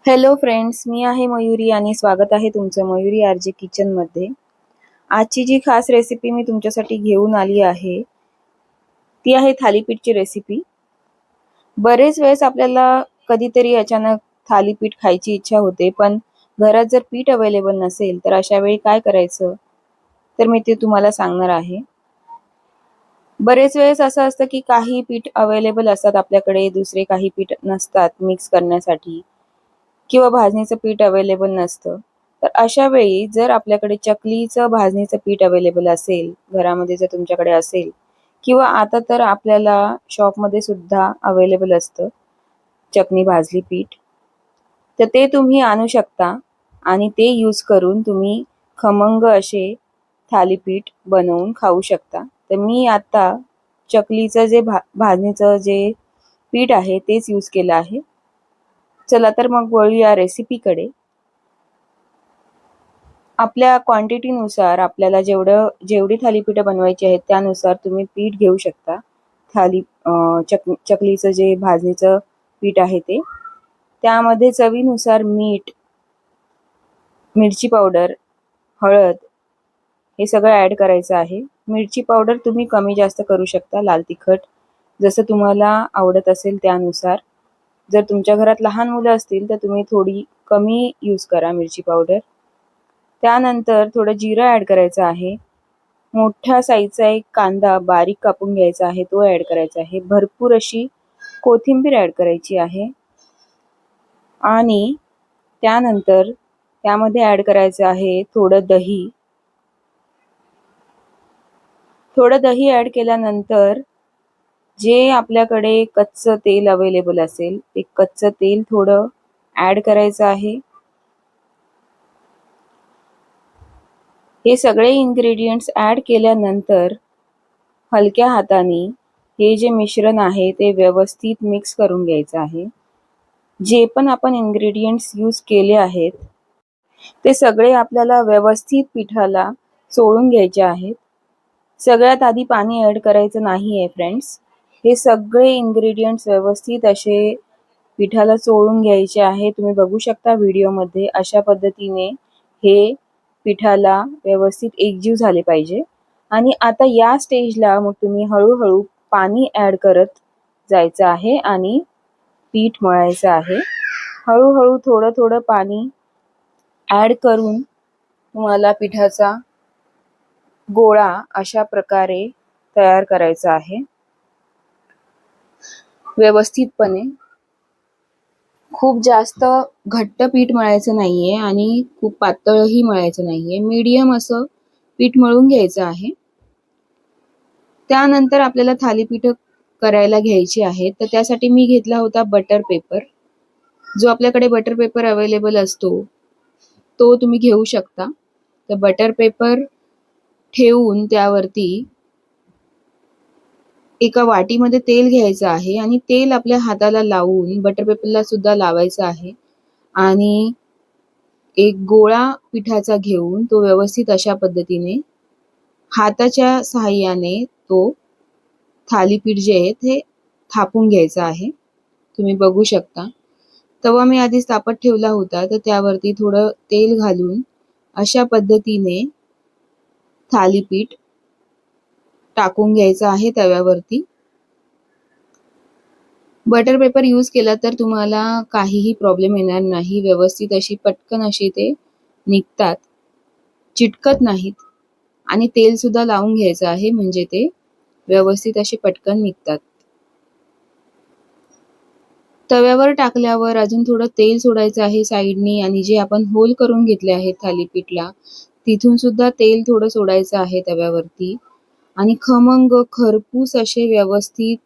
Hello friends, मी आहे मयुरी आणि स्वागत आहे तुमचं मयुरी आरजे किचनमध्ये. आजची जी खास रेसिपी मी तुमच्यासाठी घेऊन आली आहे ती आहे थालीपीठची रेसिपी. बरेच वेळेस आपल्याला कधीतरी अचानक थालीपीठ खायची इच्छा होते, पण घरात जर पीठ अवेलेबल नसेल तर अशा वेळी काय करायचं, तर मी ते तुम्हाला सांगणार आहे. बरेच वेळेस असं असतं की काही पीठ अवेलेबल असतात आपल्याकडे, दुसरे काही पीठ नसतात मिक्स करण्यासाठी, किंवा भाजणीचं पीठ अवेलेबल नसतं. तर अशा वेळी जर आपल्याकडे चकलीचं भाजणीचं पीठ अवेलेबल असेल, घरामध्ये जर तुमच्याकडे असेल, किंवा आता तर आपल्याला शॉपमध्ये सुद्धा अवेलेबल असतं चकली भाजली पीठ, तर ते तुम्ही आणू शकता आणि ते यूज करून तुम्ही खमंग असे थालीपीठ बनवून खाऊ शकता. तर मी आता चकलीचं जे भाजणीचं जे पीठ आहे तेच यूज केलं आहे. चला तर मग वळूया रेसिपीकडे. आपल्या क्वांटिटीनुसार आपल्याला जेवढी थालीपीठं बनवायची आहेत त्यानुसार तुम्ही पीठ घेऊ शकता. थाली चकलीचं जे भाजणीचं पीठ आहे ते, त्यामध्ये चवीनुसार मीठ, मिरची पावडर, हळद हे सगळं ॲड करायचं आहे. मिरची पावडर तुम्ही कमी जास्त करू शकता, लाल तिखट जसं तुम्हाला आवडत असेल त्यानुसार. जर तुमच्या घरात लहान मुलं असतील तर तुम्ही थोडी कमी यूज करा मिरची पावडर. त्यानंतर थोडं जिरं ॲड करायचं आहे. मोठ्या साईजचा एक कांदा बारीक कापून घ्यायचा आहे, तो ॲड करायचा आहे. भरपूर अशी कोथिंबीर ॲड करायची आहे आणि त्यानंतर त्यामध्ये ॲड करायचं आहे थोडं दही. थोडं दही ॲड केल्यानंतर जे आपल्याकडे कच्चं तेल अवेलेबल असेल ते कच्चं तेल थोडं ॲड करायचं आहे. हे सगळे इन्ग्रेडियंट्स ॲड केल्यानंतर हलक्या हाताने हे जे मिश्रण आहे ते व्यवस्थित मिक्स करून घ्यायचं आहे. जे पण आपण इन्ग्रेडियंट्स यूज केले आहेत ते सगळे आपल्याला व्यवस्थित पिठाला चोळून घ्यायचे आहेत. सगळ्यात आधी पाणी ॲड करायचं नाही आहे फ्रेंड्स. हे सगळे इन्ग्रेडियंट्स व्यवस्थित असे पिठाला चोळून घ्यायचे आहे. तुम्ही बघू शकता व्हिडिओमध्ये अशा पद्धतीने हे पिठाला व्यवस्थित एकजीव झाले पाहिजे. आणि आता या स्टेजला मग तुम्ही हळूहळू पाणी ॲड करत जायचं आहे आणि पीठ मळायचं आहे. हळूहळू थोडं थोडं पाणी ॲड करून तुम्हाला पिठाचा गोळा अशा प्रकारे तयार करायचा आहे व्यवस्थितपणे. खूप जास्त घट्ट पीठ मळायचं नाहीये आणि खूप पातळही मळायचं नाहीये, मीडियम असं पीठ मळून घ्यायचं आहे. त्यानंतर आपल्याला थालीपीठ करायला घ्यायची आहेत. तर त्यासाठी मी घेतला होता बटर पेपर. जो आपल्याकडे बटर पेपर अवेलेबल असतो तो तुम्ही घेऊ शकता. तर बटर पेपर ठेवून त्यावरती एका वाटीमध्ये तेल घ्यायचं आहे आणि तेल आपल्या हाताला लावून बटर पेपरला सुद्धा लावायचं आहे आणि एक गोळा पिठाचा घेऊन तो व्यवस्थित अशा पद्धतीने हाताच्या सहाय्याने तो थालीपीठ जे आहे ते थापून घ्यायचं आहे. तुम्ही बघू शकता. तवा मी आधीच तापत ठेवला होता, तर त्यावरती थोडं तेल घालून अशा पद्धतीने थालीपीठ टाकून घ्यायचं आहे तव्यावरती. बटर पेपर यूज केला तर तुम्हाला काहीही प्रॉब्लेम येणार नाही. व्यवस्थित अशी पटकन अशी ते निघतात, चिटकत नाहीत आणि तेल सुद्धा लावून घ्यायचं आहे म्हणजे ते व्यवस्थित असे पटकन निघतात. तव्यावर टाकल्यावर अजून थोडं तेल सोडायचं आहे साईडनी आणि जे आपण होल करून घेतले आहेत थालीपीठला तिथून सुद्धा तेल थोडं सोडायचं आहे तव्यावरती आणि खमंग खरपूस असे व्यवस्थित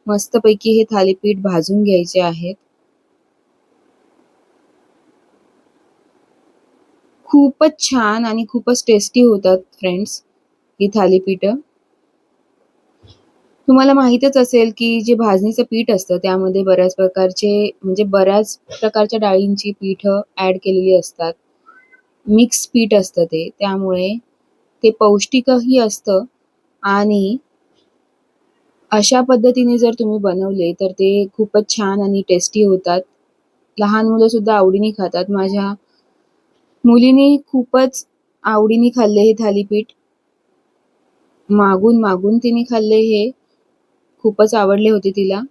मस्तपैकी हे थालीपीठ भाजून घ्यायचे आहेत. खूपच छान आणि खूपच टेस्टी होतात फ्रेंड्स ही थालीपीठं. तुम्हाला माहीतच असेल की जे भाजणीचं पीठ असतं त्यामध्ये बऱ्याच प्रकारच्या डाळींची पीठं ॲड केलेली असतात. मिक्स पीठ असतं ते, त्यामुळे ते पौष्टिकही असतं आणि अशा पद्धतीने जर तुम्ही बनवले तर ते खूपच छान आणि टेस्टी होतात. लहान मुलं सुद्धा आवडीने खातात. माझ्या मुलीने खूपच आवडीने खाल्ले हे थालीपीठ. मागून मागून तिने खाल्ले हे. खूपच आवडले होते तिला.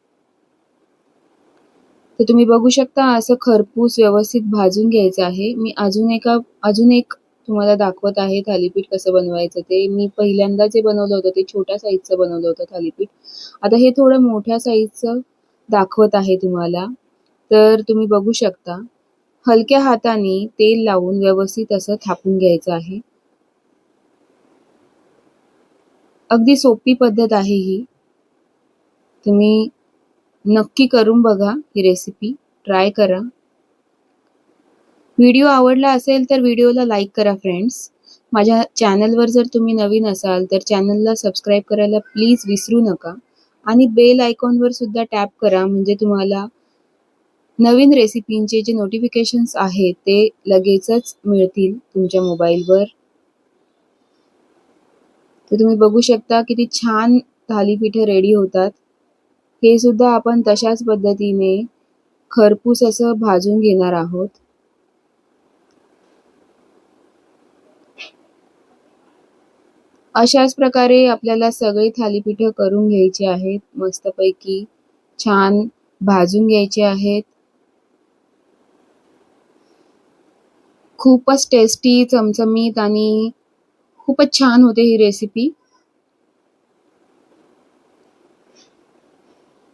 तर तुम्ही बघू शकता असं खरपूस व्यवस्थित भाजून घ्यायचं आहे. मी अजून एक तुम्हाला दाखवत आहे थालीपीठ कसं बनवायचं ते. मी पहिल्यांदा जे बनवलं होतं ते छोट्या साईजचं बनवलं होतं थालीपीठ. आता हे थोडं मोठ्या साईजचं दाखवत आहे तुम्हाला. तर तुम्ही बघू शकता हलक्या हाताने तेल लावून व्यवस्थित असं थापून घ्यायचं आहे. अगदी सोपी पद्धत आहे ही. तुम्ही नक्की करून बघा ही रेसिपी. ट्राय करा. व्हिडिओ आवडला असेल तर व्हिडिओला लाईक करा फ्रेंड्स. माझ्या चॅनलवर जर तुम्ही नवीन असाल तर चॅनलला सबस्क्राईब करायला प्लीज विसरू नका आणि बेल आयकॉनवर सुद्धा टॅप करा, म्हणजे तुम्हाला नवीन रेसिपींचे जे नोटिफिकेशन्स आहेत ते लगेचच मिळतील तुमच्या मोबाईलवर. तर तुम्ही बघू शकता किती छान थालीपीठं रेडी होतात. हे सुद्धा आपण तशाच पद्धतीने खरपूस असं भाजून घेणार आहोत. अशाच प्रकारे आपल्याला सगळे थालीपीठं करून घ्यायची आहेत. मस्तपैकी छान भाजून घ्यायचे आहेत. खूपच टेस्टी, चमचमीत आणि खूपच छान होते ही रेसिपी.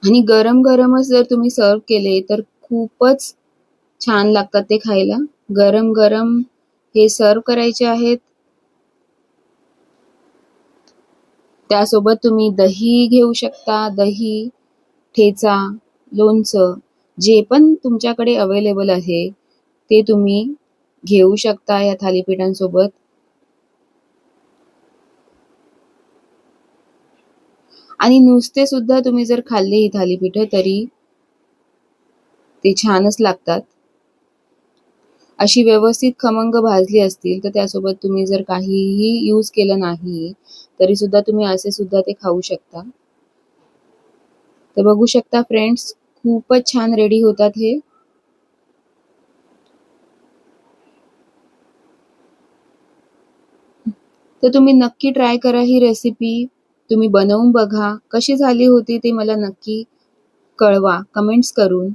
आणि गरम गरमच जर तुम्ही सर्व केले तर खूपच छान लागतात ते खायला. गरम गरम हे सर्व करायचे आहेत. त्यासोबत तुम्ही दही घेऊ शकता. दही, ठेचा, लोणचं जे पण तुमच्याकडे अवेलेबल आहे ते तुम्ही घेऊ शकता या थालीपीठांसोबत. आणि नुसते सुद्धा तुम्ही जर खाल्ले ही थालीपीठं तरी ते छानच लागतात. अशी व्यवस्थित खमंग भाजली असतील तर त्यासोबत तुम्ही जर काहीही यूज केलं नाही तरी सुद्धा तुम्ही असे सुद्धा ते खाऊ शकता. तर बघू शकता फ्रेंड्स, खूपच छान रेडी होतात हे. तर तुम्ही नक्की ट्राय करा ही रेसिपी. तुम्ही बनवून बघा. कशी झाली होती ते मला नक्की कळवा कमेंट्स करून.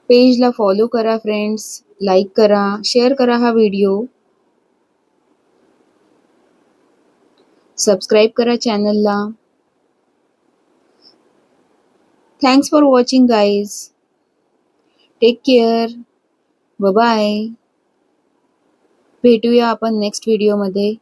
पेजला फॉलो करा फ्रेंड्स. लाईक करा, शेअर करा हा व्हिडिओ. सबस्क्राईब करा चॅनलला. Thanks for watching guys. Take care. Bye. भेटूया आपण नेक्स्ट व्हिडिओमध्ये.